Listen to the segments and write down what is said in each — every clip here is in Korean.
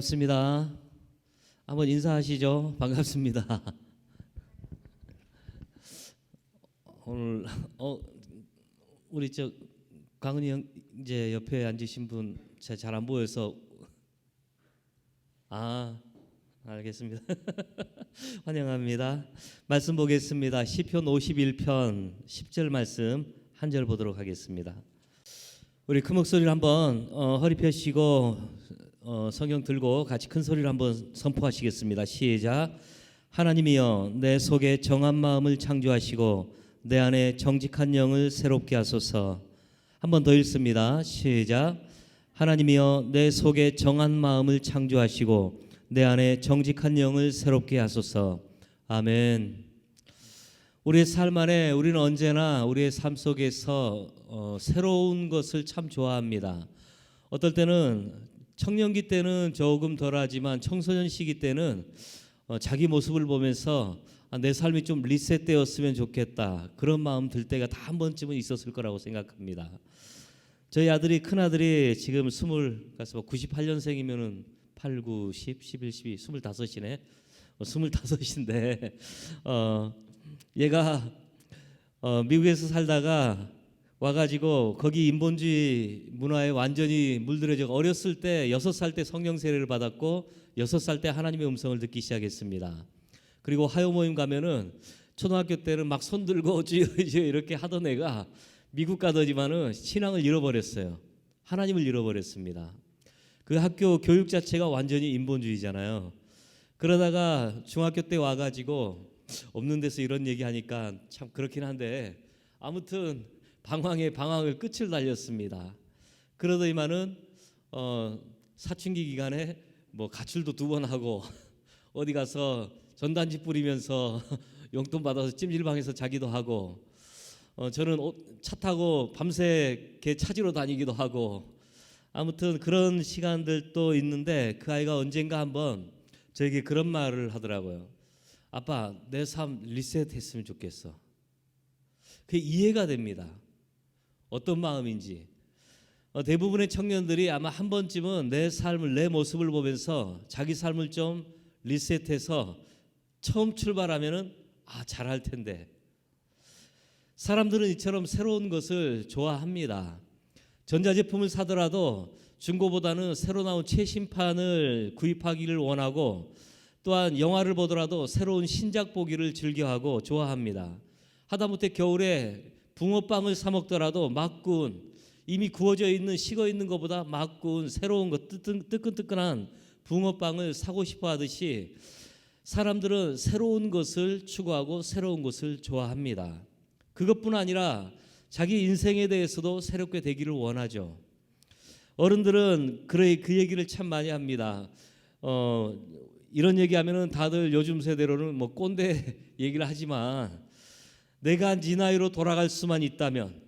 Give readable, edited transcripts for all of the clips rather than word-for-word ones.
반갑습니다. 한번 인사하시죠. 반갑습니다. 오늘 우리 강은이 형 이제 옆에 앉으신 분 제가 잘 안 보여서 알겠습니다. 환영합니다. 말씀 보겠습니다. 시편 51편 10절 말씀 한 절 보도록 하겠습니다. 우리 큰 목소리를 한번 허리 펴시고 성경 들고 같이 큰 소리를 한번 선포하시겠습니다. 시작. 하나님이여 내 속에 정한 마음을 창조하시고 내 안에 정직한 영을 새롭게 하소서. 한번 더 읽습니다. 시작. 하나님이여 내 속에 정한 마음을 창조하시고 내 안에 정직한 영을 새롭게 하소서. 아멘. 우리의 삶 안에 우리는 언제나 우리의 삶 속에서 새로운 것을 참 좋아합니다. 어떨 때는 청년기 때는 조금 덜하지만 청소년 시기 때는 자기 모습을 보면서 내 삶이 좀 리셋되었으면 좋겠다, 그런 마음 들 때가 다 한 번쯤은 있었을 거라고 생각합니다. 저희 아들이, 큰아들이 지금 98년생이면은 8, 9, 10, 11, 12, 25이네. 25인데 얘가 미국에서 살다가 와가지고 거기 인본주의 문화에 완전히 물들여져 어렸을 때 6살 때 성령 세례를 받았고 6살 때 하나님의 음성을 듣기 시작했습니다. 그리고 화요 모임 가면은 초등학교 때는 막 손 들고 이렇게 하던 애가 미국 가더니만은 신앙을 잃어버렸어요. 하나님을 잃어버렸습니다. 그 학교 교육 자체가 완전히 인본주의잖아요. 그러다가 중학교 때 와가지고 없는 데서 이런 얘기하니까 참 그렇긴 한데 아무튼 방황을 끝을 달렸습니다. 그러더니만은 사춘기 기간에 뭐 가출도 2번 하고 어디 가서 전단지 뿌리면서 용돈 받아서 찜질방에서 자기도 하고 저는 차 타고 밤새 개 찾으러 다니기도 하고 아무튼 그런 시간들도 있는데 그 아이가 언젠가 한번 저에게 그런 말을 하더라고요. 아빠, 내 삶 리셋했으면 좋겠어. 그게 이해가 됩니다. 어떤 마음인지. 대부분의 청년들이 아마 한 번쯤은 내 삶을, 내 모습을 보면서 자기 삶을 좀 리셋해서 처음 출발하면은 잘할 텐데. 사람들은 이처럼 새로운 것을 좋아합니다. 전자제품을 사더라도 중고보다는 새로 나온 최신판을 구입하기를 원하고, 또한 영화를 보더라도 새로운 신작 보기를 즐겨하고 좋아합니다. 하다못해 겨울에 붕어빵을 사 먹더라도 막 구운, 이미 구워져 있는, 식어 있는 것보다 막 구운 새로운 것, 뜨끈뜨끈한 붕어빵을 사고 싶어 하듯이 사람들은 새로운 것을 추구하고 새로운 것을 좋아합니다. 그것뿐 아니라 자기 인생에 대해서도 새롭게 되기를 원하죠. 어른들은 그 얘기를 참 많이 합니다. 이런 얘기하면은 다들 요즘 세대로는 뭐 꼰대 얘기를 하지만, 내가 네 나이로 돌아갈 수만 있다면,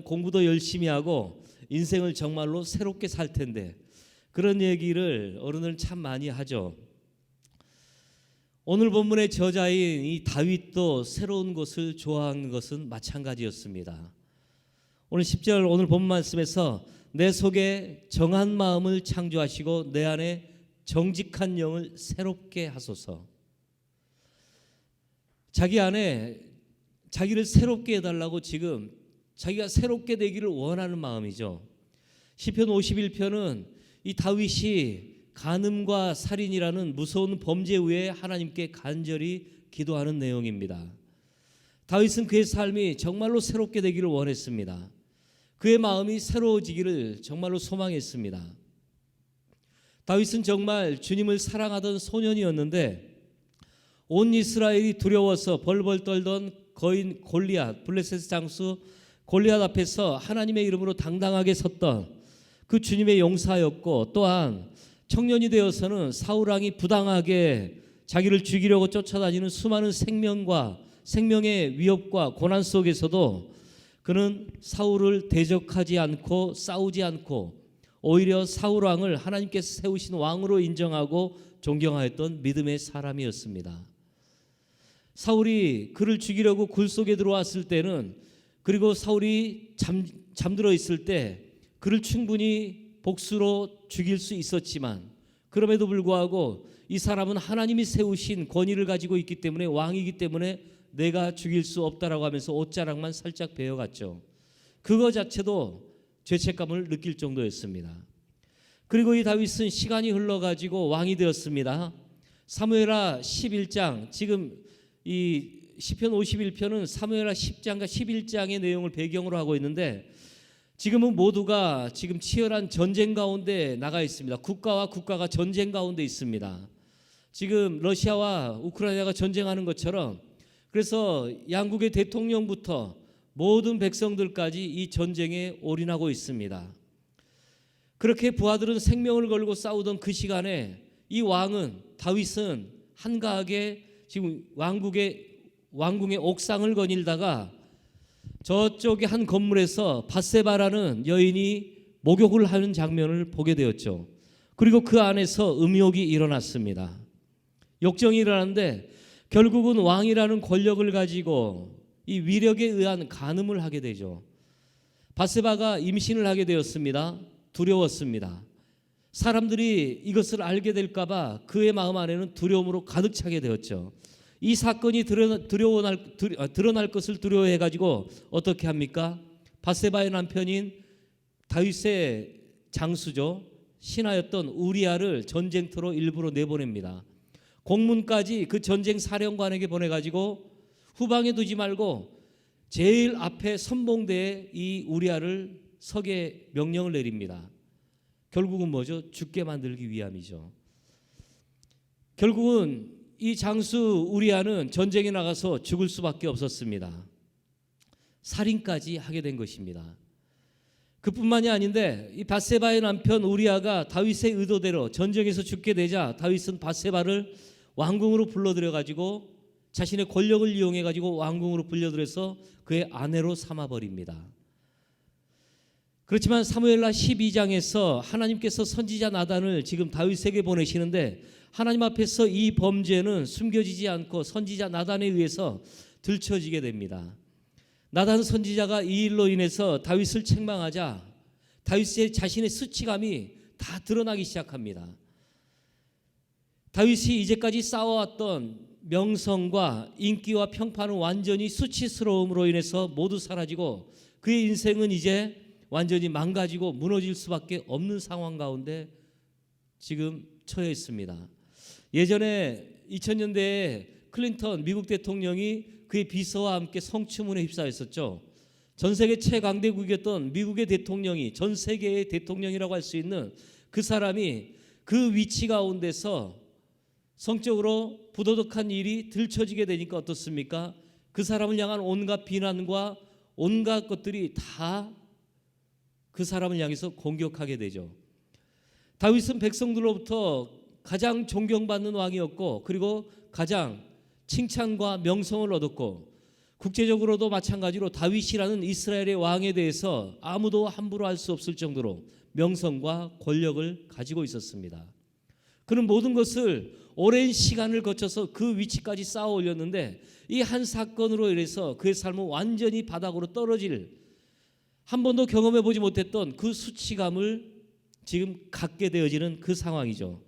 공부도 열심히 하고 인생을 정말로 새롭게 살 텐데, 그런 얘기를 어른들은 참 많이 하죠. 오늘 본문의 저자인 이 다윗도 새로운 것을 좋아하는 것은 마찬가지였습니다. 오늘 10절 오늘 본문 말씀에서 내 속에 정한 마음을 창조하시고 내 안에 정직한 영을 새롭게 하소서. 자기 안에 자기를 새롭게 해달라고 지금 자기가 새롭게 되기를 원하는 마음이죠. 시편 51편은 이 다윗이 간음과 살인이라는 무서운 범죄 후에 하나님께 간절히 기도하는 내용입니다. 다윗은 그의 삶이 정말로 새롭게 되기를 원했습니다. 그의 마음이 새로워지기를 정말로 소망했습니다. 다윗은 정말 주님을 사랑하던 소년이었는데 온 이스라엘이 두려워서 벌벌 떨던 거인 골리앗, 블레셋 장수 골리앗 앞에서 하나님의 이름으로 당당하게 섰던 그 주님의 용사였고, 또한 청년이 되어서는 사울 왕이 부당하게 자기를 죽이려고 쫓아다니는 수많은 생명의 위협과 고난 속에서도 그는 사울을 대적하지 않고 싸우지 않고 오히려 사울 왕을 하나님께서 세우신 왕으로 인정하고 존경하였던 믿음의 사람이었습니다. 사울이 그를 죽이려고 굴 속에 들어왔을 때는, 그리고 사울이 잠들어 있을 때 그를 충분히 복수로 죽일 수 있었지만 그럼에도 불구하고 이 사람은 하나님이 세우신 권위를 가지고 있기 때문에 왕이기 때문에 내가 죽일 수 없다라고 하면서 옷자락만 살짝 베어갔죠. 그거 자체도 죄책감을 느낄 정도였습니다. 그리고 이 다윗은 시간이 흘러가지고 왕이 되었습니다. 사무엘하 11장, 지금 이 시편 51편은 사무엘하 10장과 11장의 내용을 배경으로 하고 있는데 지금은 모두가 지금 치열한 전쟁 가운데 나가 있습니다. 국가와 국가가 전쟁 가운데 있습니다. 지금 러시아와 우크라이나가 전쟁하는 것처럼 그래서 양국의 대통령부터 모든 백성들까지 이 전쟁에 올인하고 있습니다. 그렇게 부하들은 생명을 걸고 싸우던 그 시간에 이 왕은 다윗은 한가하게 지금 왕궁의 옥상을 거닐다가 저쪽의 한 건물에서 밧세바라는 여인이 목욕을 하는 장면을 보게 되었죠. 그리고 그 안에서 음욕이 일어났습니다. 욕정이 일어났는데 결국은 왕이라는 권력을 가지고 이 위력에 의한 간음을 하게 되죠. 밧세바가 임신을 하게 되었습니다. 두려웠습니다. 사람들이 이것을 알게 될까 봐 그의 마음 안에는 두려움으로 가득 차게 되었죠. 이 사건이 드러날 것을 두려워해 가지고 어떻게 합니까? 밧세바의 남편인 다윗의 장수죠. 신하였던 우리아를 전쟁터로 일부러 내보냅니다. 공문까지 그 전쟁 사령관에게 보내가지고 후방에 두지 말고 제일 앞에 선봉대에 이 우리아를 서게 명령을 내립니다. 결국은 뭐죠? 죽게 만들기 위함이죠. 결국은 이 장수 우리아는 전쟁에 나가서 죽을 수밖에 없었습니다. 살인까지 하게 된 것입니다. 그뿐만이 아닌데 이 밧세바의 남편 우리아가 다윗의 의도대로 전쟁에서 죽게 되자 다윗은 밧세바를 왕궁으로 불러들여 가지고 자신의 권력을 이용해 가지고 왕궁으로 불려들여서 그의 아내로 삼아버립니다. 그렇지만 사무엘하 12장에서 하나님께서 선지자 나단을 지금 다윗에게 보내시는데 하나님 앞에서 이 범죄는 숨겨지지 않고 선지자 나단에 의해서 들춰지게 됩니다. 나단 선지자가 이 일로 인해서 다윗을 책망하자 다윗의 자신의 수치감이 다 드러나기 시작합니다. 다윗이 이제까지 쌓아왔던 명성과 인기와 평판은 완전히 수치스러움으로 인해서 모두 사라지고 그의 인생은 이제 완전히 망가지고 무너질 수밖에 없는 상황 가운데 지금 처해 있습니다. 예전에 2000년대에 클린턴 미국 대통령이 그의 비서와 함께 성추문에 휩싸였었죠. 전 세계 최강대국이었던 미국의 대통령이 전 세계의 대통령이라고 할 수 있는 그 사람이 그 위치 가운데서 성적으로 부도덕한 일이 들춰지게 되니까 어떻습니까? 그 사람을 향한 온갖 비난과 온갖 것들이 다 그 사람을 향해서 공격하게 되죠. 다윗은 백성들로부터 가장 존경받는 왕이었고 그리고 가장 칭찬과 명성을 얻었고 국제적으로도 마찬가지로 다윗이라는 이스라엘의 왕에 대해서 아무도 함부로 할 수 없을 정도로 명성과 권력을 가지고 있었습니다. 그는 모든 것을 오랜 시간을 거쳐서 그 위치까지 쌓아 올렸는데 이 한 사건으로 인해서 그의 삶은 완전히 바닥으로 떨어질 한 번도 경험해 보지 못했던 그 수치감을 지금 갖게 되어지는 그 상황이죠.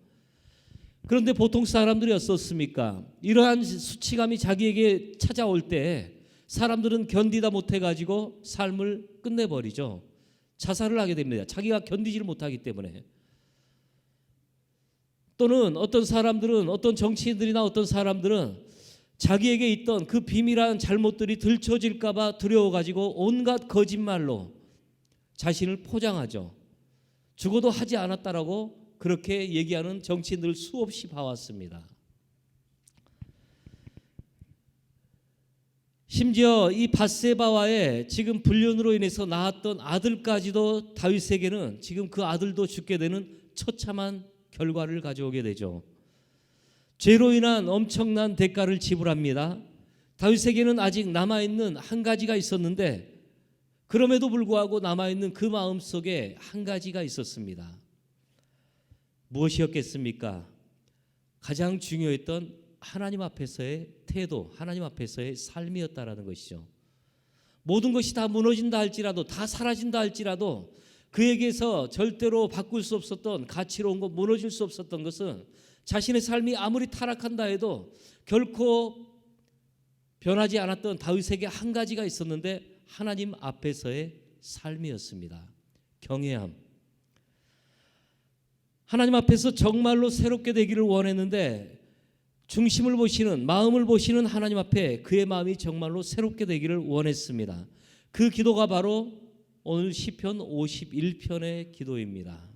그런데 보통 사람들이 어떻습니까? 이러한 수치감이 자기에게 찾아올 때 사람들은 견디다 못해가지고 삶을 끝내버리죠. 자살을 하게 됩니다. 자기가 견디지를 못하기 때문에. 또는 어떤 사람들은 어떤 정치인들이나 어떤 사람들은 자기에게 있던 그 비밀한 잘못들이 들춰질까 봐 두려워가지고 온갖 거짓말로 자신을 포장하죠. 죽어도 하지 않았다라고 그렇게 얘기하는 정치인들을 수없이 봐왔습니다. 심지어 이 밧세바와의 지금 불륜으로 인해서 낳았던 아들까지도 다윗에게는 지금 그 아들도 죽게 되는 처참한 결과를 가져오게 되죠. 죄로 인한 엄청난 대가를 지불합니다. 다윗에게는 아직 남아있는 한 가지가 있었는데 그럼에도 불구하고 남아있는 그 마음속에 한 가지가 있었습니다. 무엇이었겠습니까? 가장 중요했던 하나님 앞에서의 태도, 하나님 앞에서의 삶이었다라는 것이죠. 모든 것이 다 무너진다 할지라도, 다 사라진다 할지라도 그에게서 절대로 바꿀 수 없었던 가치로운 것, 무너질 수 없었던 것은 자신의 삶이 아무리 타락한다 해도 결코 변하지 않았던 다윗에게 한 가지가 있었는데 하나님 앞에서의 삶이었습니다. 경외함. 하나님 앞에서 정말로 새롭게 되기를 원했는데 중심을 보시는, 마음을 보시는 하나님 앞에 그의 마음이 정말로 새롭게 되기를 원했습니다. 그 기도가 바로 오늘 시편 51편의 기도입니다.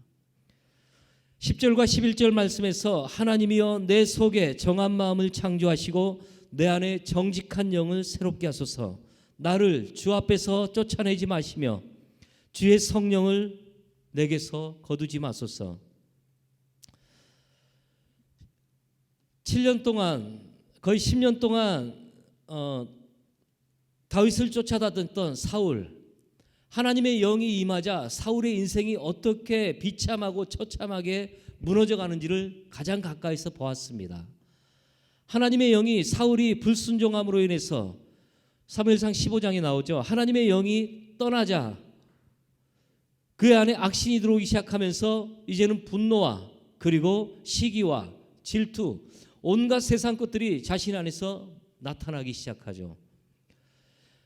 10절과 11절 말씀에서 하나님이여 내 속에 정한 마음을 창조하시고 내 안에 정직한 영을 새롭게 하소서. 나를 주 앞에서 쫓아내지 마시며 주의 성령을 내게서 거두지 마소서. 7년 동안, 거의 10년 동안 다윗을 쫓아다녔던 사울, 하나님의 영이 임하자 사울의 인생이 어떻게 비참하고 처참하게 무너져 가는지를 가장 가까이서 보았습니다. 하나님의 영이, 사울이 불순종함으로 인해서 사무엘상 15장에 나오죠. 하나님의 영이 떠나자 그 안에 악신이 들어오기 시작하면서 이제는 분노와 그리고 시기와 질투, 온갖 세상 것들이 자신 안에서 나타나기 시작하죠.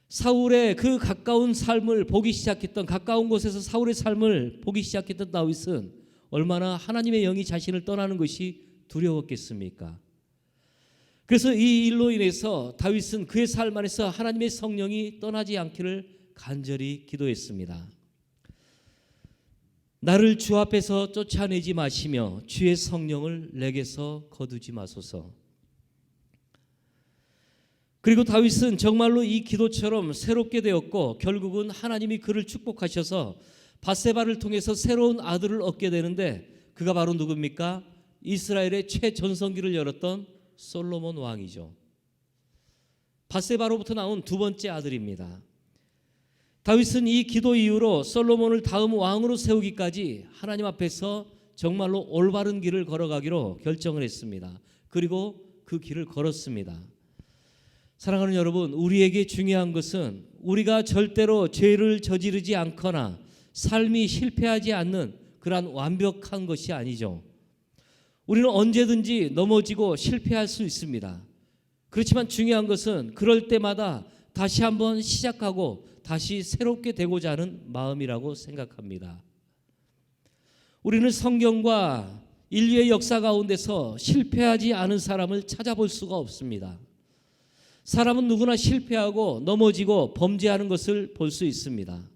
사울의 그 가까운 삶을 보기 시작했던, 가까운 곳에서 사울의 삶을 보기 시작했던 다윗은 얼마나 하나님의 영이 자신을 떠나는 것이 두려웠겠습니까? 그래서 이 일로 인해서 다윗은 그의 삶 안에서 하나님의 성령이 떠나지 않기를 간절히 기도했습니다. 나를 주 앞에서 쫓아내지 마시며 주의 성령을 내게서 거두지 마소서. 그리고 다윗은 정말로 이 기도처럼 새롭게 되었고 결국은 하나님이 그를 축복하셔서 밧세바를 통해서 새로운 아들을 얻게 되는데 그가 바로 누굽니까? 이스라엘의 최전성기를 열었던 솔로몬 왕이죠. 밧세바로부터 나온 두 번째 아들입니다. 다윗은 이 기도 이후로 솔로몬을 다음 왕으로 세우기까지 하나님 앞에서 정말로 올바른 길을 걸어가기로 결정을 했습니다. 그리고 그 길을 걸었습니다. 사랑하는 여러분, 우리에게 중요한 것은 우리가 절대로 죄를 저지르지 않거나 삶이 실패하지 않는 그러한 완벽한 것이 아니죠. 우리는 언제든지 넘어지고 실패할 수 있습니다. 그렇지만 중요한 것은 그럴 때마다 다시 한번 시작하고 다시 새롭게 되고자 하는 마음이라고 생각합니다. 우리는 성경과 인류의 역사 가운데서 실패하지 않은 사람을 찾아볼 수가 없습니다. 사람은 누구나 실패하고 넘어지고 범죄하는 것을 볼 수 있습니다.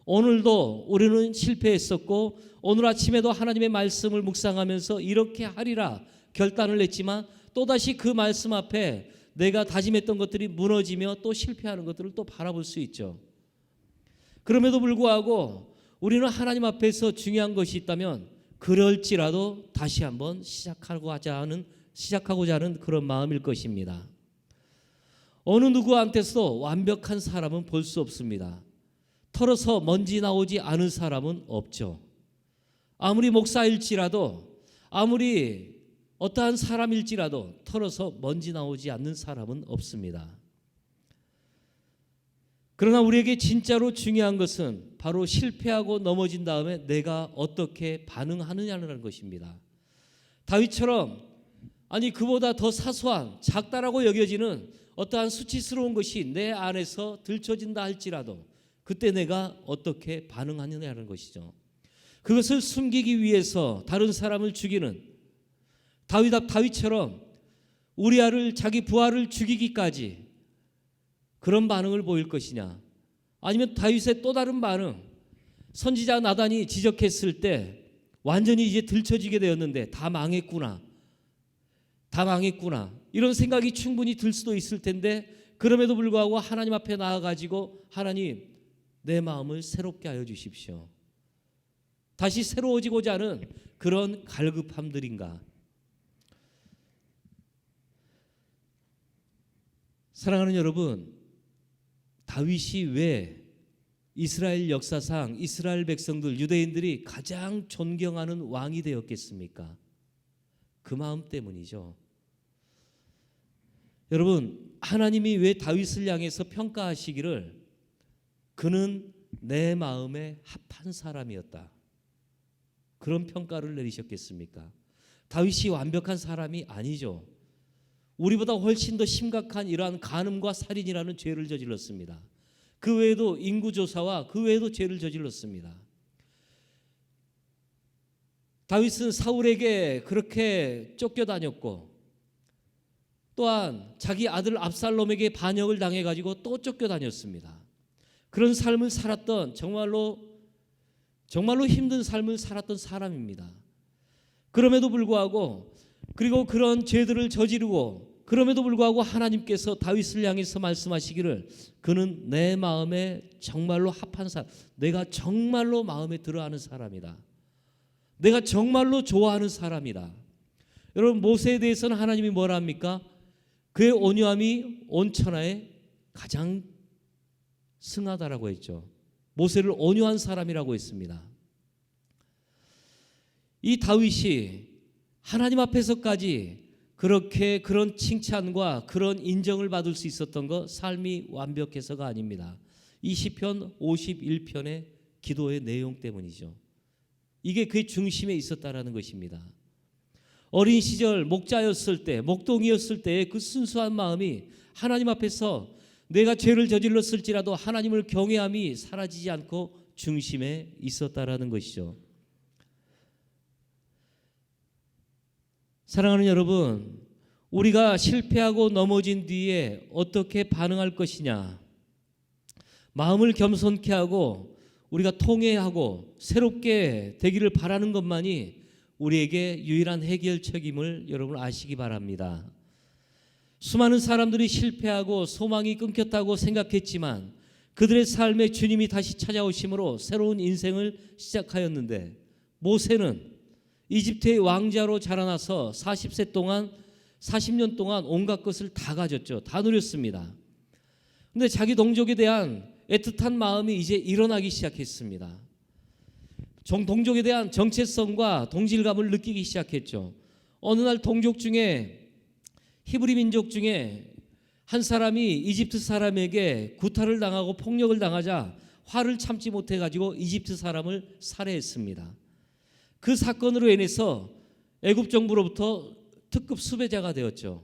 오늘도 우리는 실패했었고 오늘 아침에도 하나님의 말씀을 묵상하면서 이렇게 하리라 결단을 했지만 또다시 그 말씀 앞에 내가 다짐했던 것들이 무너지며 또 실패하는 것들을 또 바라볼 수 있죠. 그럼에도 불구하고 우리는 하나님 앞에서 중요한 것이 있다면 그럴지라도 다시 한번 시작하고자 하는 그런 마음일 것입니다. 어느 누구한테서도 완벽한 사람은 볼 수 없습니다. 털어서 먼지 나오지 않은 사람은 없죠. 아무리 목사일지라도 아무리 어떠한 사람일지라도 털어서 먼지 나오지 않는 사람은 없습니다. 그러나 우리에게 진짜로 중요한 것은 바로 실패하고 넘어진 다음에 내가 어떻게 반응하느냐는 것입니다. 다윗처럼 아니 그보다 더 사소한 작다라고 여겨지는 어떠한 수치스러운 것이 내 안에서 들춰진다 할지라도 그때 내가 어떻게 반응하느냐는 것이죠. 그것을 숨기기 위해서 다른 사람을 죽이는 다윗처럼 우리아를 자기 부하를 죽이기까지 그런 반응을 보일 것이냐, 아니면 다윗의 또 다른 반응, 선지자 나단이 지적했을 때 완전히 이제 들춰지게 되었는데 다 망했구나 이런 생각이 충분히 들 수도 있을 텐데 그럼에도 불구하고 하나님 앞에 나아가지고 하나님 내 마음을 새롭게 하여 주십시오. 다시 새로워지고자 하는 그런 갈급함들인가. 사랑하는 여러분, 다윗이 왜 이스라엘 역사상 이스라엘 백성들, 유대인들이 가장 존경하는 왕이 되었겠습니까? 그 마음 때문이죠. 여러분, 하나님이 왜 다윗을 향해서 평가하시기를 그는 내 마음에 합한 사람이었다. 그런 평가를 내리셨겠습니까? 다윗이 완벽한 사람이 아니죠. 우리보다 훨씬 더 심각한 이러한 간음과 살인이라는 죄를 저질렀습니다. 그 외에도 인구조사와 그 외에도 죄를 저질렀습니다. 다윗은 사울에게 그렇게 쫓겨다녔고 또한 자기 아들 압살롬에게 반역을 당해가지고 또 쫓겨다녔습니다. 그런 삶을 살았던 정말로 힘든 삶을 살았던 사람입니다. 그럼에도 불구하고 그리고 그런 죄들을 저지르고 그럼에도 불구하고 하나님께서 다윗을 향해서 말씀하시기를 그는 내 마음에 정말로 합한 사람, 내가 정말로 마음에 들어하는 사람이다. 내가 정말로 좋아하는 사람이다. 여러분, 모세에 대해서는 하나님이 뭐라 합니까? 그의 온유함이 온 천하에 가장 승하다라고 했죠. 모세를 온유한 사람이라고 했습니다. 이 다윗이 하나님 앞에서까지 그렇게 그런 칭찬과 그런 인정을 받을 수 있었던 것, 삶이 완벽해서가 아닙니다. 이 시편 51편의 기도의 내용 때문이죠. 이게 그의 중심에 있었다라는 것입니다. 어린 시절 목자였을 때, 목동이었을 때의 그 순수한 마음이 하나님 앞에서 내가 죄를 저질렀을지라도 하나님을 경외함이 사라지지 않고 중심에 있었다라는 것이죠. 사랑하는 여러분, 우리가 실패하고 넘어진 뒤에 어떻게 반응할 것이냐, 마음을 겸손케 하고 우리가 통회하고 새롭게 되기를 바라는 것만이 우리에게 유일한 해결책임을 여러분 아시기 바랍니다. 수많은 사람들이 실패하고 소망이 끊겼다고 생각했지만 그들의 삶에 주님이 다시 찾아오심으로 새로운 인생을 시작하였는데, 모세는 이집트의 왕자로 자라나서 40년 동안 온갖 것을 다 가졌죠. 다 누렸습니다. 그런데 자기 동족에 대한 애틋한 마음이 이제 일어나기 시작했습니다. 동족에 대한 정체성과 동질감을 느끼기 시작했죠. 어느 날 동족 중에, 히브리 민족 중에 한 사람이 이집트 사람에게 구타를 당하고 폭력을 당하자 화를 참지 못해 가지고 이집트 사람을 살해했습니다. 그 사건으로 인해서 애굽 정부로부터 특급 수배자가 되었죠.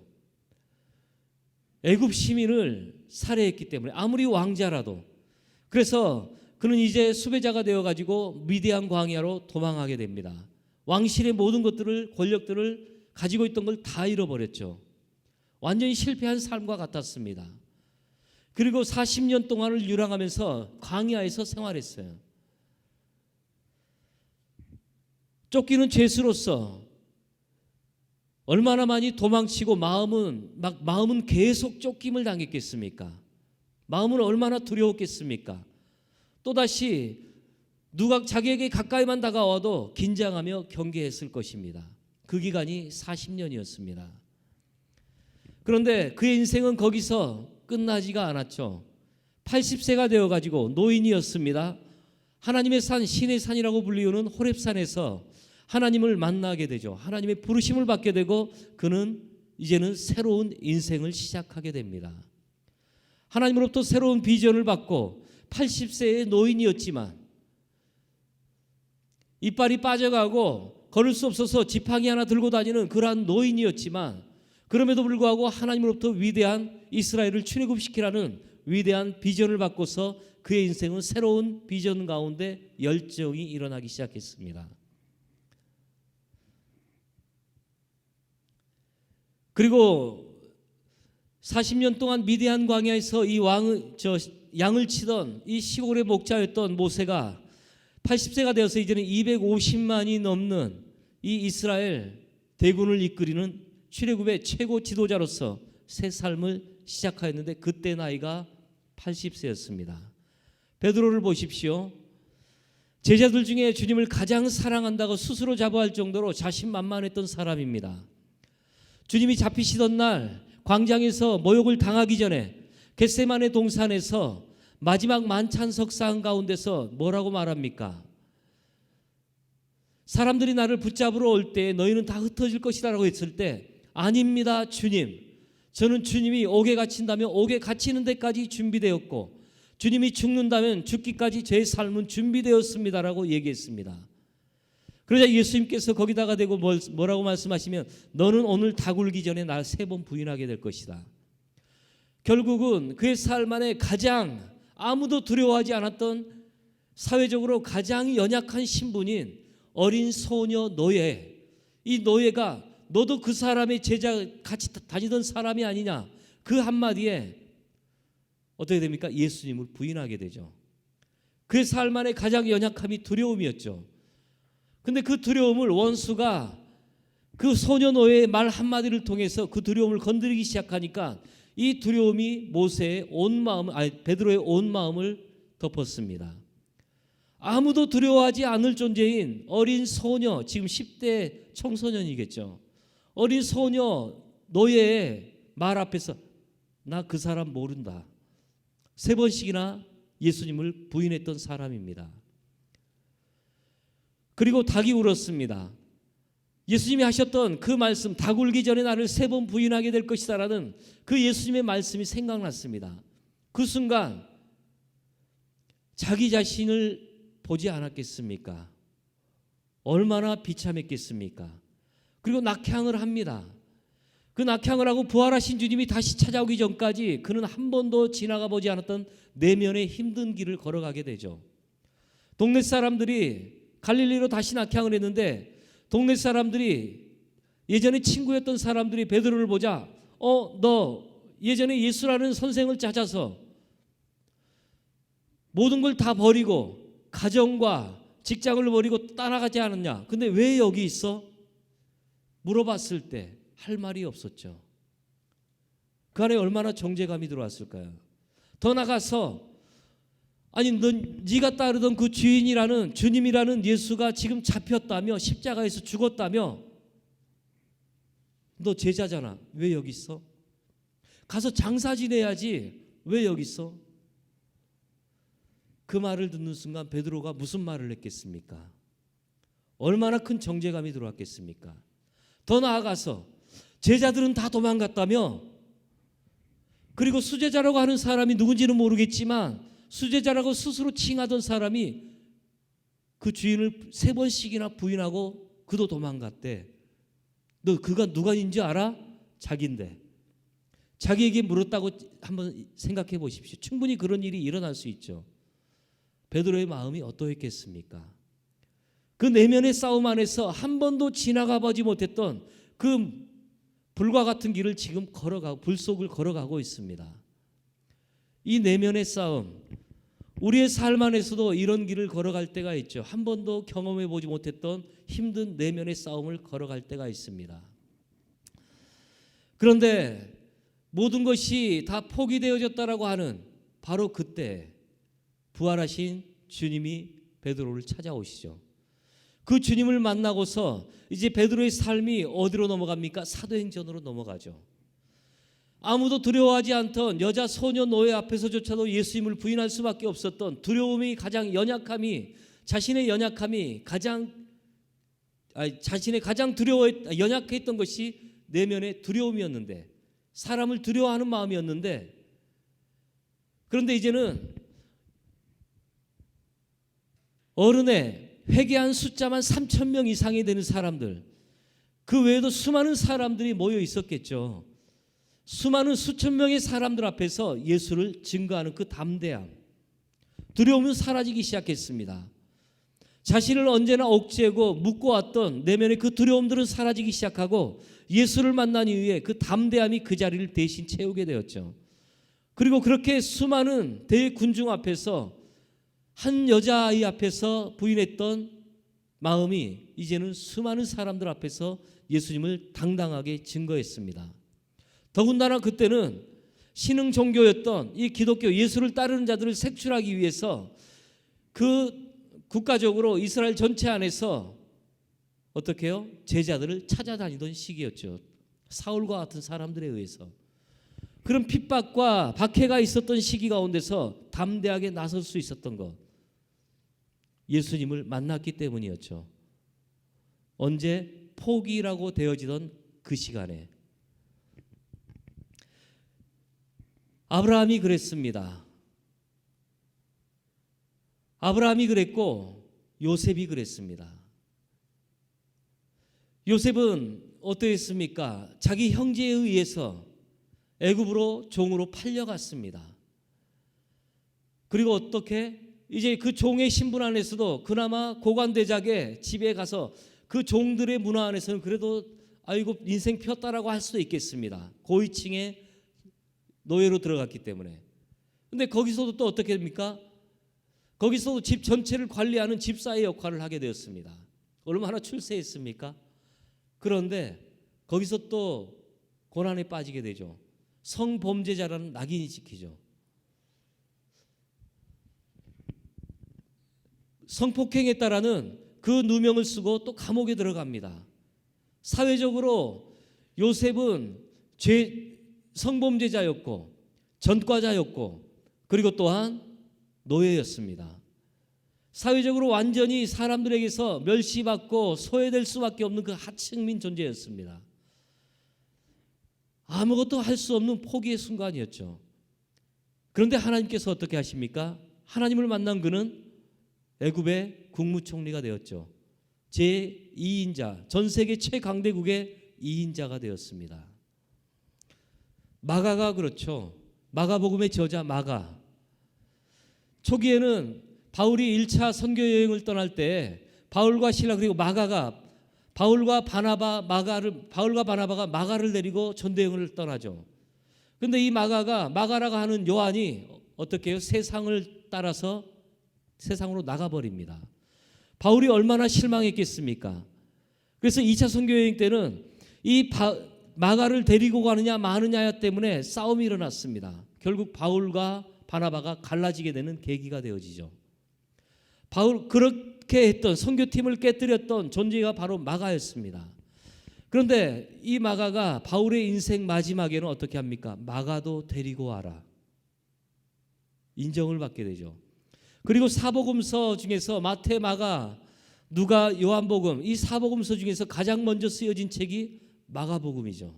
애굽 시민을 살해했기 때문에, 아무리 왕자라도. 그래서 그는 이제 수배자가 되어가지고 미디안 광야로 도망하게 됩니다. 왕실의 모든 것들을, 권력들을 가지고 있던 걸 다 잃어버렸죠. 완전히 실패한 삶과 같았습니다. 그리고 40년 동안을 유랑하면서 광야에서 생활했어요. 쫓기는 죄수로서 얼마나 많이 도망치고 마음은 계속 쫓김을 당했겠습니까? 마음은 얼마나 두려웠겠습니까? 또다시 누가 자기에게 가까이만 다가와도 긴장하며 경계했을 것입니다. 그 기간이 40년이었습니다. 그런데 그의 인생은 거기서 끝나지가 않았죠. 80세가 되어가지고 노인이었습니다. 하나님의 산, 신의 산이라고 불리우는 호렙산에서 하나님을 만나게 되죠. 하나님의 부르심을 받게 되고 그는 이제는 새로운 인생을 시작하게 됩니다. 하나님으로부터 새로운 비전을 받고 80세의 노인이었지만 이빨이 빠져가고 걸을 수 없어서 지팡이 하나 들고 다니는 그러한 노인이었지만, 그럼에도 불구하고 하나님으로부터 위대한 이스라엘을 출애굽시키라는 위대한 비전을 받고서 그의 인생은 새로운 비전 가운데 열정이 일어나기 시작했습니다. 그리고 40년 동안 미디안 광야에서 양을 치던 이 시골의 목자였던 모세가 80세가 되어서 이제는 250만이 넘는 이 이스라엘 대군을 이끌이는 출애굽의 최고 지도자로서 새 삶을 시작하였는데, 그때 나이가 80세였습니다. 베드로를 보십시오. 제자들 중에 주님을 가장 사랑한다고 스스로 자부할 정도로 자신만만했던 사람입니다. 주님이 잡히시던 날 광장에서 모욕을 당하기 전에 겟세마네 동산에서 마지막 만찬석상 가운데서 뭐라고 말합니까? 사람들이 나를 붙잡으러 올 때 너희는 다 흩어질 것이다 라고 했을 때, 아닙니다 주님, 저는 주님이 옥에 갇힌다면 옥에 갇히는 데까지 준비되었고 주님이 죽는다면 죽기까지 제 삶은 준비되었습니다라고 얘기했습니다. 그러자 예수님께서 거기다가 대고 뭐라고 말씀하시면 너는 오늘 다 굴기 전에 날 3번 부인하게 될 것이다. 결국은 그의 삶 안에 가장 아무도 두려워하지 않았던 사회적으로 가장 연약한 신분인 어린 소녀 노예, 이 노예가 너도 그 사람의 제자 같이 다니던 사람이 아니냐, 그 한마디에 어떻게 됩니까? 예수님을 부인하게 되죠. 그의 삶 안에 가장 연약함이 두려움이었죠. 근데 그 두려움을 원수가 그 소녀 노예의 말 한마디를 통해서 그 두려움을 건드리기 시작하니까 이 두려움이 베드로의 온 마음을 덮었습니다. 아무도 두려워하지 않을 존재인 어린 소녀, 지금 10대 청소년이겠죠. 어린 소녀 노예의 말 앞에서 나 그 사람 모른다. 3번씩이나 예수님을 부인했던 사람입니다. 그리고 닭이 울었습니다. 예수님이 하셨던 그 말씀, 닭 울기 전에 나를 3번 부인하게 될 것이다 라는 그 예수님의 말씀이 생각났습니다. 그 순간 자기 자신을 보지 않았겠습니까? 얼마나 비참했겠습니까? 그리고 낙향을 합니다. 그 낙향을 하고 부활하신 주님이 다시 찾아오기 전까지 그는 한 번도 지나가 보지 않았던 내면의 힘든 길을 걸어가게 되죠. 동네 사람들이 갈릴리로 다시 낙향을 했는데 동네 사람들이 예전에 친구였던 사람들이 베드로를 보자 너 예전에 예수라는 선생을 찾아서 모든 걸 다 버리고 가정과 직장을 버리고 따라가지 않았냐? 근데 왜 여기 있어? 물어봤을 때 할 말이 없었죠. 그 안에 얼마나 정죄감이 들어왔을까요? 더 나가서 아니 네가 따르던 그 주인이라는 주님이라는 예수가 지금 잡혔다며 십자가에서 죽었다며 너 제자잖아. 왜 여기 있어? 가서 장사 지내야지. 왜 여기 있어? 그 말을 듣는 순간 베드로가 무슨 말을 했겠습니까? 얼마나 큰 정죄감이 들어왔겠습니까? 더 나아가서 제자들은 다 도망갔다며, 그리고 수제자라고 하는 사람이 누군지는 모르겠지만 수제자라고 스스로 칭하던 사람이 그 주인을 3번씩이나 부인하고 그도 도망갔대. 너 그가 누가인지 알아? 자기인데. 자기에게 물었다고 한번 생각해 보십시오. 충분히 그런 일이 일어날 수 있죠. 베드로의 마음이 어떠했겠습니까? 그 내면의 싸움 안에서 한 번도 지나가 보지 못했던 그 불과 같은 길을 지금 걸어가고 불 속을 걸어가고 있습니다. 이 내면의 싸움, 우리의 삶 안에서도 이런 길을 걸어갈 때가 있죠. 한 번도 경험해 보지 못했던 힘든 내면의 싸움을 걸어갈 때가 있습니다. 그런데 모든 것이 다 포기되어졌다라고 하는 바로 그때 부활하신 주님이 베드로를 찾아오시죠. 그 주님을 만나고서 이제 베드로의 삶이 어디로 넘어갑니까? 사도행전으로 넘어가죠. 아무도 두려워하지 않던 여자 소녀 노예 앞에서조차도 예수님을 부인할 수밖에 없었던 두려움이 자신의 연약함이 자신의 가장 연약했던 것이 내면의 두려움이었는데, 사람을 두려워하는 마음이었는데, 그런데 이제는 어른의 회개한 숫자만 3,000명 이상이 되는 사람들, 그 외에도 수많은 사람들이 모여 있었겠죠. 수많은 수천 명의 사람들 앞에서 예수를 증거하는 그 담대함, 두려움은 사라지기 시작했습니다. 자신을 언제나 억제하고 묶어왔던 내면의 그 두려움들은 사라지기 시작하고 예수를 만난 이후에 그 담대함이 그 자리를 대신 채우게 되었죠. 그리고 그렇게 수많은 대군중 앞에서 한 여자아이 앞에서 부인했던 마음이 이제는 수많은 사람들 앞에서 예수님을 당당하게 증거했습니다. 더군다나 그때는 신흥 종교였던 이 기독교 예수를 따르는 자들을 색출하기 위해서 그 국가적으로 이스라엘 전체 안에서 어떻게 해요? 제자들을 찾아다니던 시기였죠. 사울과 같은 사람들에 의해서. 그런 핍박과 박해가 있었던 시기 가운데서 담대하게 나설 수 있었던 것, 예수님을 만났기 때문이었죠. 언제? 포기라고 되어지던 그 시간에. 아브라함이 그랬습니다. 아브라함이 그랬고 요셉이 그랬습니다. 요셉은 어떠했습니까? 자기 형제에 의해서 애굽으로 종으로 팔려갔습니다. 그리고 어떻게 이제 그 종의 신분 안에서도 그나마 고관대작의 집에 가서 그 종들의 문화 안에서는 그래도 아이고 인생 폈다라고 할 수도 있겠습니다. 고위층의 노예로 들어갔기 때문에. 근데 거기서도 또 어떻게 됩니까? 거기서도 집 전체를 관리하는 집사의 역할을 하게 되었습니다. 얼마나 출세했습니까? 그런데 거기서 또 고난에 빠지게 되죠. 성범죄자라는 낙인이 찍히죠. 성폭행했다라는 그 누명을 쓰고 또 감옥에 들어갑니다. 사회적으로 요셉은 성범죄자였고 전과자였고 그리고 또한 노예였습니다. 사회적으로 완전히 사람들에게서 멸시받고 소외될 수밖에 없는 그 하층민 존재였습니다. 아무것도 할 수 없는 포기의 순간이었죠. 그런데 하나님께서 어떻게 하십니까? 하나님을 만난 그는 애굽의 국무총리가 되었죠. 제2인자, 전 세계 최강대국의 2인자가 되었습니다. 마가가 그렇죠. 마가복음의 저자 마가. 초기에는 바울이 1차 선교 여행을 떠날 때 바울과 실라 그리고 마가가 바울과 바나바가 마가를 데리고 전도여행을 떠나죠. 그런데 이 마가라고 하는 요한이 어떻게 해요? 세상을 따라서 세상으로 나가버립니다. 바울이 얼마나 실망했겠습니까? 그래서 2차 선교여행 때는 이 마가를 데리고 가느냐 마느냐 때문에 싸움이 일어났습니다. 결국 바울과 바나바가 갈라지게 되는 계기가 되어지죠. 그렇게 했던 선교팀을 깨뜨렸던 존재가 바로 마가였습니다. 그런데 이 마가가 바울의 인생 마지막에는 어떻게 합니까? 마가도 데리고 와라. 인정을 받게 되죠. 그리고 사복음서 중에서 마태, 마가, 누가, 요한복음 이 사복음서 중에서 가장 먼저 쓰여진 책이 마가복음이죠.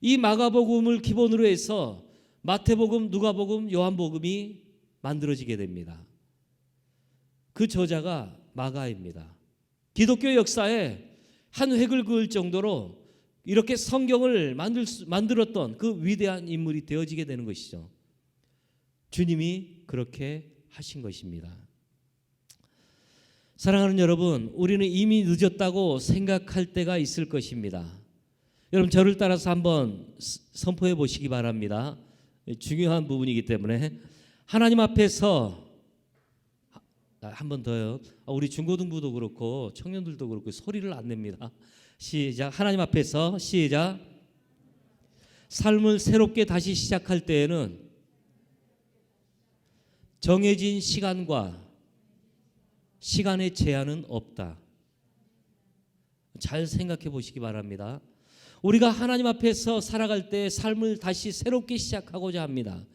이 마가복음을 기본으로 해서 마태복음, 누가복음, 요한복음이 만들어지게 됩니다. 그 저자가 마가입니다. 기독교 역사에 한 획을 그을 정도로 이렇게 성경을 만들었던 그 위대한 인물이 되어지게 되는 것이죠. 주님이 그렇게 하신 것입니다. 사랑하는 여러분, 우리는 이미 늦었다고 생각할 때가 있을 것입니다. 여러분 저를 따라서 한번 선포해 보시기 바랍니다. 중요한 부분이기 때문에 하나님 앞에서 한 번 더요. 우리 중고등부도 그렇고 청년들도 그렇고 소리를 안 냅니다. 시작. 하나님 앞에서 시작. 삶을 새롭게 다시 시작할 때에는 정해진 시간과 시간의 제한은 없다. 잘 생각해 보시기 바랍니다. 우리가 하나님 앞에서 살아갈 때 삶을 다시 새롭게 시작하고자 합니다.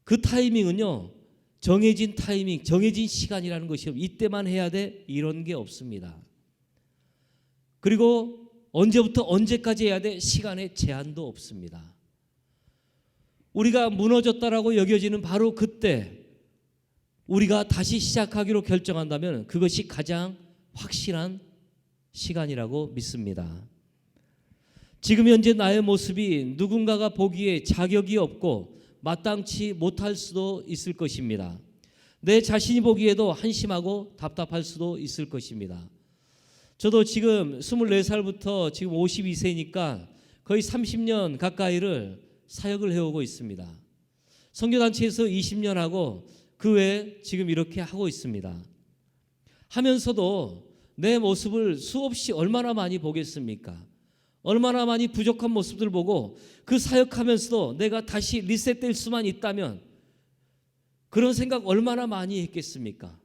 그 타이밍은요, 정해진 타이밍, 정해진 시간이라는 것이 이때만 해야 돼 이런 게 없습니다. 그리고 언제부터 언제까지 해야 돼 시간의 제한도 없습니다. 우리가 무너졌다라고 여겨지는 바로 그때 우리가 다시 시작하기로 결정한다면 그것이 가장 확실한 시간이라고 믿습니다. 지금 현재 나의 모습이 누군가가 보기에 자격이 없고 마땅치 못할 수도 있을 것입니다. 내 자신이 보기에도 한심하고 답답할 수도 있을 것입니다. 저도 지금 24살부터 지금 52세니까 거의 30년 가까이를 사역을 해오고 있습니다. 선교단체에서 20년 하고 그 외에 지금 이렇게 하고 있습니다. 하면서도 내 모습을 수없이 얼마나 많이 보겠습니까? 얼마나 많이 부족한 모습들 보고 그 사역하면서도 내가 다시 리셋될 수만 있다면 그런 생각 얼마나 많이 했겠습니까?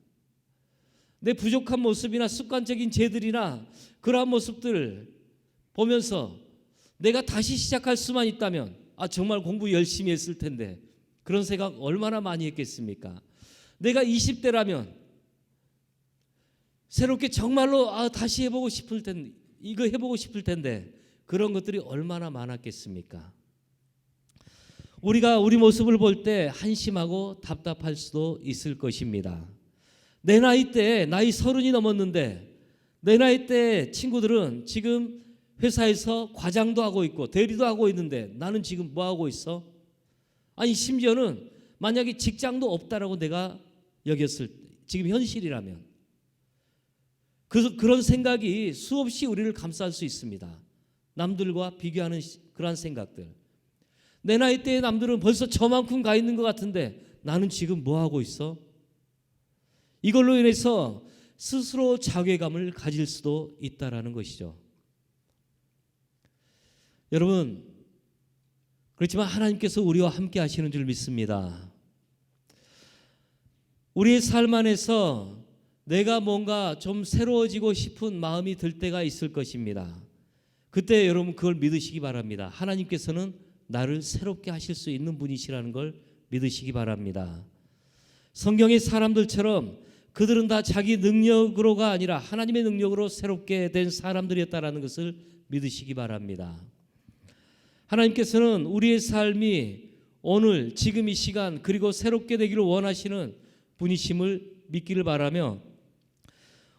내 부족한 모습이나 습관적인 죄들이나 그러한 모습들 보면서 내가 다시 시작할 수만 있다면 정말 공부 열심히 했을 텐데 그런 생각 얼마나 많이 했겠습니까? 내가 20대라면 새롭게 정말로 다시 해보고 싶을 텐데 이거 해보고 싶을 텐데 그런 것들이 얼마나 많았겠습니까? 우리가 우리 모습을 볼 때 한심하고 답답할 수도 있을 것입니다. 내 나이 때 나이 30이 넘었는데 내 나이 때 친구들은 지금 회사에서 과장도 하고 있고 대리도 하고 있는데 나는 지금 뭐 하고 있어? 아니 심지어는 만약에 직장도 없다라고 내가 여겼을 때 지금 현실이라면 그런 생각이 수없이 우리를 감쌀 수 있습니다. 남들과 비교하는 그러한 생각들. 내 나이 때의 남들은 벌써 저만큼 가 있는 것 같은데 나는 지금 뭐 하고 있어? 이걸로 인해서 스스로 자괴감을 가질 수도 있다라는 것이죠. 여러분, 그렇지만 하나님께서 우리와 함께 하시는 줄 믿습니다. 우리의 삶 안에서 내가 뭔가 좀 새로워지고 싶은 마음이 들 때가 있을 것입니다. 그때 여러분 그걸 믿으시기 바랍니다. 하나님께서는 나를 새롭게 하실 수 있는 분이시라는 걸 믿으시기 바랍니다. 성경의 사람들처럼 그들은 다 자기 능력으로가 아니라 하나님의 능력으로 새롭게 된 사람들이었다는 것을 믿으시기 바랍니다. 하나님께서는 우리의 삶이 오늘 지금 이 시간 그리고 새롭게 되기를 원하시는 분이심을 믿기를 바라며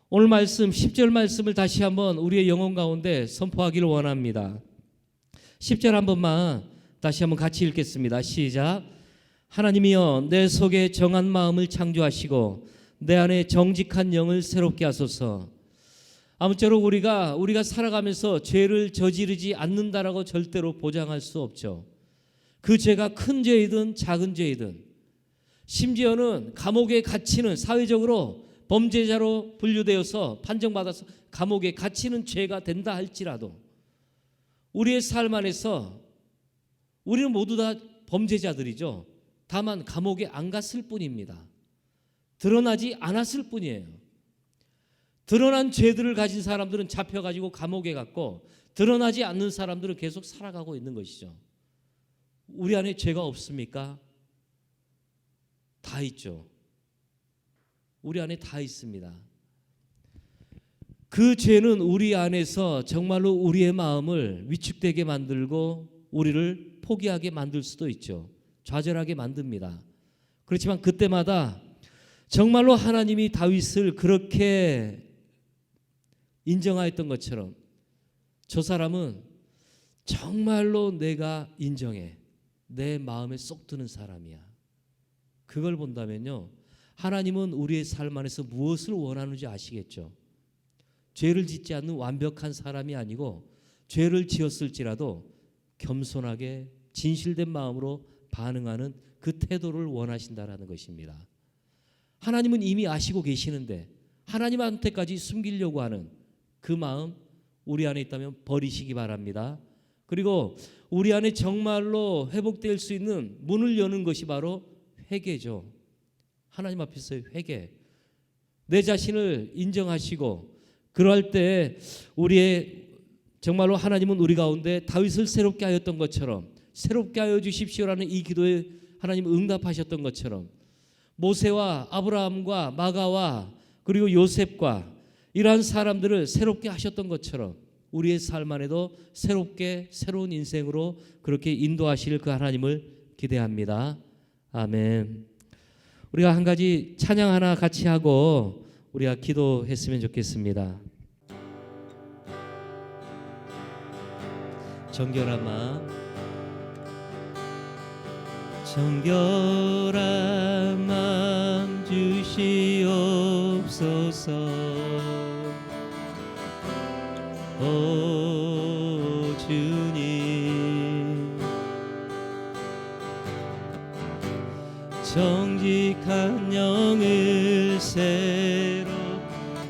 오늘 말씀 10절 말씀을 다시 한번 우리의 영혼 가운데 선포하기를 원합니다. 10절 한 번만 다시 한번 같이 읽겠습니다. 시작. 하나님이여 내 속에 정한 마음을 창조하시고 내 안에 정직한 영을 새롭게 하소서. 아무쪼록 우리가 살아가면서 죄를 저지르지 않는다라고 절대로 보장할 수 없죠. 그 죄가 큰 죄이든 작은 죄이든 심지어는 감옥에 갇히는 사회적으로 범죄자로 분류되어서 판정받아서 감옥에 갇히는 죄가 된다 할지라도 우리의 삶 안에서 우리는 모두 다 범죄자들이죠. 다만 감옥에 안 갔을 뿐입니다. 드러나지 않았을 뿐이에요. 드러난 죄들을 가진 사람들은 잡혀가지고 감옥에 갔고 드러나지 않는 사람들은 계속 살아가고 있는 것이죠. 우리 안에 죄가 없습니까? 다 있죠. 우리 안에 다 있습니다. 그 죄는 우리 안에서 정말로 우리의 마음을 위축되게 만들고 우리를 포기하게 만들 수도 있죠. 좌절하게 만듭니다. 그렇지만 그때마다 정말로 하나님이 다윗을 그렇게 인정하였던 것처럼 저 사람은 정말로 내가 인정해. 내 마음에 쏙 드는 사람이야. 그걸 본다면요. 하나님은 우리의 삶 안에서 무엇을 원하는지 아시겠죠. 죄를 짓지 않는 완벽한 사람이 아니고 죄를 지었을지라도 겸손하게 진실된 마음으로 반응하는 그 태도를 원하신다라는 것입니다. 하나님은 이미 아시고 계시는데 하나님한테까지 숨기려고 하는 그 마음 우리 안에 있다면 버리시기 바랍니다. 그리고 우리 안에 정말로 회복될 수 있는 문을 여는 것이 바로 회개죠. 하나님 앞에서의 회개. 내 자신을 인정하시고 그럴 때 우리의 정말로 하나님은 우리 가운데 다윗을 새롭게 하였던 것처럼 새롭게 하여 주십시오라는 이 기도에 하나님 응답하셨던 것처럼 모세와 아브라함과 마가와 그리고 요셉과 이러한 사람들을 새롭게 하셨던 것처럼 우리의 삶 안에도 새롭게 새로운 인생으로 그렇게 인도하실 그 하나님을 기대합니다. 아멘. 우리가 한 가지 찬양 하나 같이 하고 우리가 기도했으면 좋겠습니다. 정결한 마음, 정결한 마음 주시옵소서. 오 주님, 정직한 영을 새로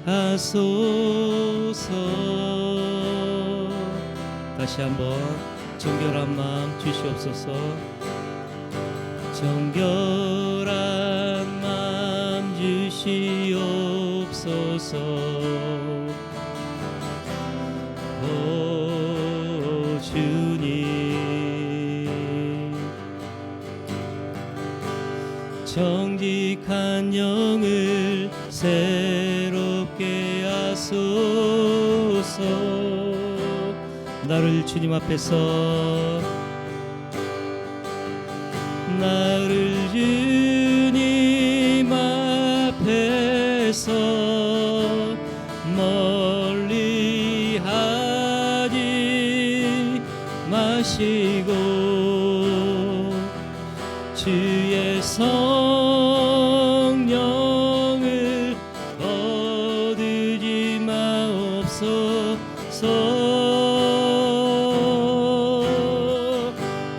하소서. 다시 한번 정결한 마음 주시옵소서. 정결한 마음 주시옵소서. 오 주님, 정직한 영을 새롭게 하소서. 나를 주님 앞에서 나를 주님 앞에서 주의 성령을 거두지 마옵소서.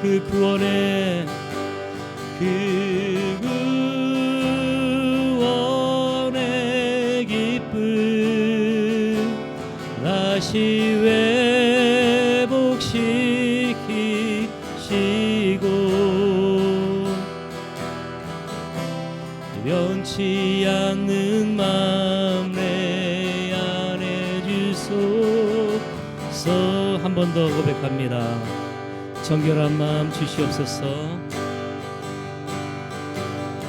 그 구원의 기쁨 다시 회복시키시고 변치 않는 마음 내 안에 주소서. 한 번 더 고백합니다. 정결한 마음 주시옵소서.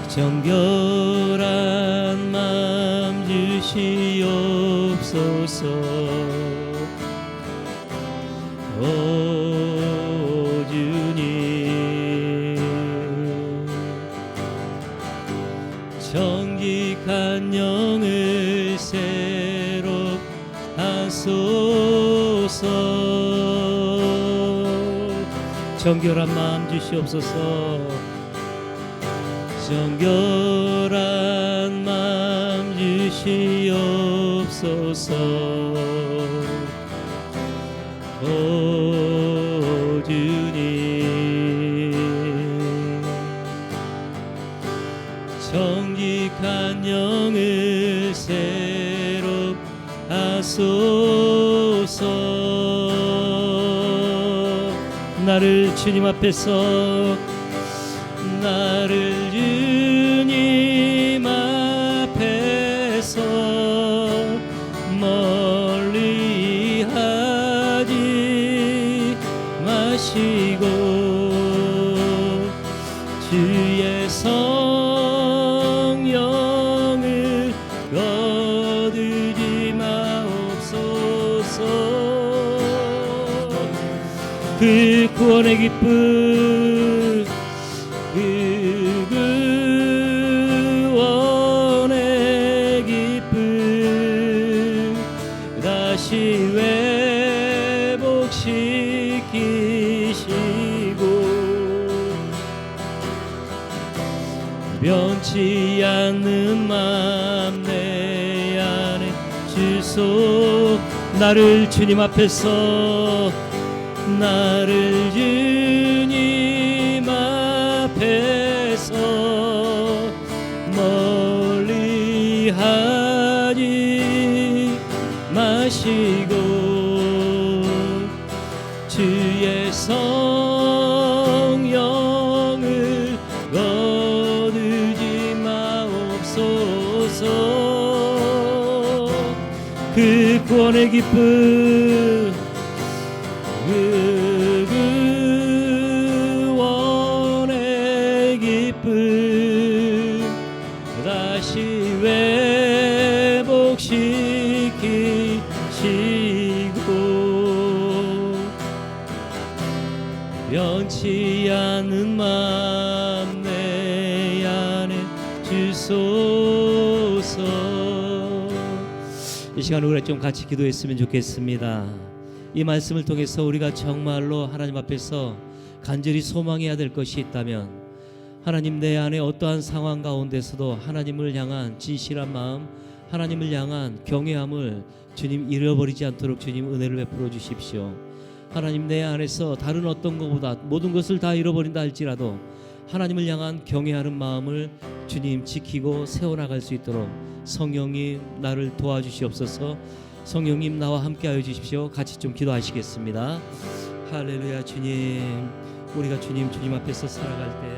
정결한 마음 주시옵소서. 오 주님, 정직한 영을 새롭게 하소서. 정결한 마음 주시옵소서. 정결한 마음 주시옵소서. 오 주님, 정직한 영을 새롭게 하소서. 나를 주님 앞에서, 나를 주님 앞에서 멀리 하지 마시고 주의 성령을 거두지 마옵소서. 그 구원의 기쁨, 그 구원의 기쁨 다시 회복시키시고 변치 않는 마음 내 안에 주소. 나를 주님 앞에서, 나를 주님 앞에서 멀리 하지 마시고 주의 성령을 거두지 마옵소서. 그 구원의 기쁨, 그 구원의 기쁨 다시 회복시키시고 변치 않는 마음 내 안에 주소서. 이 시간 우리가 좀 같이 기도했으면 좋겠습니다. 이 말씀을 통해서 우리가 정말로 하나님 앞에서 간절히 소망해야 될 것이 있다면, 하나님 내 안에 어떠한 상황 가운데서도 하나님을 향한 진실한 마음, 하나님을 향한 경외함을 주님 잃어버리지 않도록 주님 은혜를 베풀어 주십시오. 하나님 내 안에서 다른 어떤 것보다 모든 것을 다 잃어버린다 할지라도 하나님을 향한 경외하는 마음을 주님 지키고 세워나갈 수 있도록 성령님 나를 도와주시옵소서. 성령님 나와 함께하여 주십시오. 같이 좀 기도하시겠습니다. 할렐루야. 주님, 우리가 주님 앞에서 살아갈 때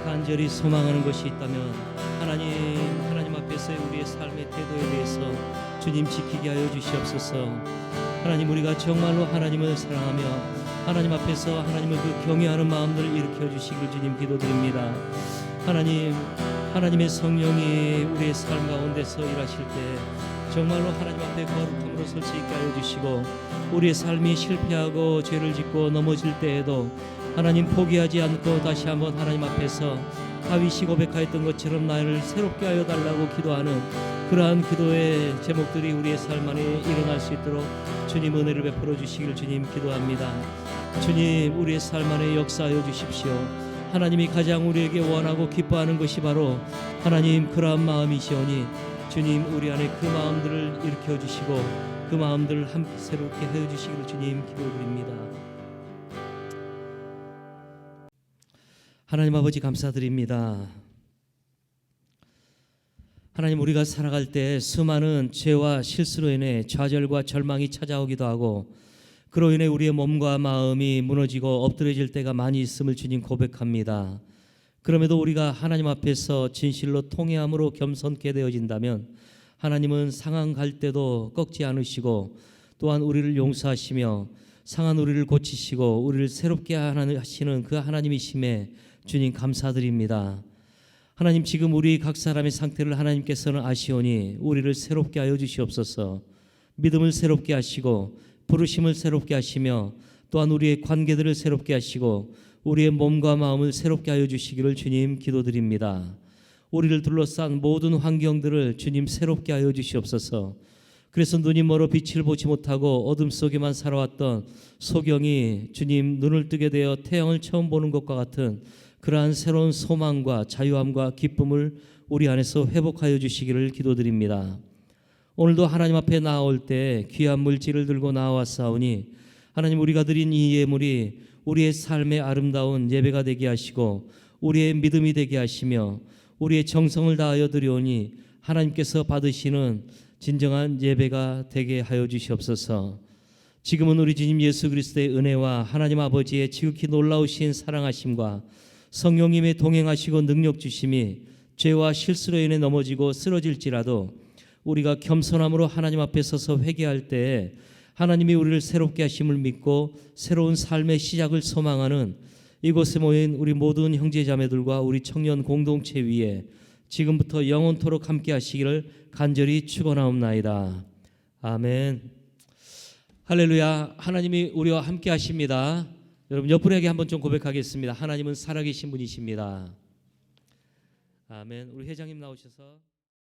간절히 소망하는 것이 있다면 하나님 앞에서의 우리의 삶의 태도에 대해서 주님 지키게 하여 주시옵소서. 하나님, 우리가 정말로 하나님을 사랑하며 하나님 앞에서 하나님을 그 경외하는 마음들을 일으켜 주시길 주님 기도드립니다. 하나님의 성령이 우리의 삶 가운데서 일하실 때 정말로 하나님 앞에 거룩함으로 설 수 있게 하여 주시고, 우리의 삶이 실패하고 죄를 짓고 넘어질 때에도 하나님 포기하지 않고 다시 한번 하나님 앞에서 다윗이 고백하였던 것처럼 나를 새롭게 하여 달라고 기도하는 그러한 기도의 제목들이 우리의 삶 안에 일어날 수 있도록 주님 은혜를 베풀어 주시길 주님 기도합니다. 주님, 우리의 삶 안에 역사하여 주십시오. 하나님이 가장 우리에게 원하고 기뻐하는 것이 바로 하나님 그러한 마음이시오니 주님 우리 안에 그 마음들을 일으켜 주시고 그 마음들을 함께 새롭게 해 주시기를 주님 기도드립니다. 하나님 아버지 감사드립니다. 하나님 우리가 살아갈 때 수많은 죄와 실수로 인해 좌절과 절망이 찾아오기도 하고 그로 인해 우리의 몸과 마음이 무너지고 엎드려질 때가 많이 있음을 주님 고백합니다. 그럼에도 우리가 하나님 앞에서 진실로 통회함으로 겸손케 되어진다면 하나님은 상한 갈 때도 꺾지 않으시고 또한 우리를 용서하시며 상한 우리를 고치시고 우리를 새롭게 하시는 그 하나님이심에 주님 감사드립니다. 하나님 지금 우리 각 사람의 상태를 하나님께서는 아시오니 우리를 새롭게 하여 주시옵소서. 믿음을 새롭게 하시고 부르심을 새롭게 하시며 또한 우리의 관계들을 새롭게 하시고 우리의 몸과 마음을 새롭게 하여 주시기를 주님 기도드립니다. 우리를 둘러싼 모든 환경들을 주님 새롭게 하여 주시옵소서. 그래서 눈이 멀어 빛을 보지 못하고 어둠 속에만 살아왔던 소경이 주님 눈을 뜨게 되어 태양을 처음 보는 것과 같은 그러한 새로운 소망과 자유함과 기쁨을 우리 안에서 회복하여 주시기를 기도드립니다. 오늘도 하나님 앞에 나아올 때 귀한 물질을 들고 나와사오니 하나님 우리가 드린 이 예물이 우리의 삶의 아름다운 예배가 되게 하시고 우리의 믿음이 되게 하시며 우리의 정성을 다하여 드려오니 하나님께서 받으시는 진정한 예배가 되게 하여 주시옵소서. 지금은 우리 주님 예수 그리스도의 은혜와 하나님 아버지의 지극히 놀라우신 사랑하심과 성령님의 동행하시고 능력 주심이 죄와 실수로 인해 넘어지고 쓰러질지라도 우리가 겸손함으로 하나님 앞에 서서 회개할 때에 하나님이 우리를 새롭게 하심을 믿고 새로운 삶의 시작을 소망하는 이곳에 모인 우리 모든 형제자매들과 우리 청년 공동체 위에 지금부터 영원토록 함께 하시기를 간절히 축원하옵나이다. 아멘. 할렐루야. 하나님이 우리와 함께 하십니다. 여러분 옆분에게 한번 좀 고백하겠습니다. 하나님은 살아계신 분이십니다. 아멘. 우리 회장님 나오셔서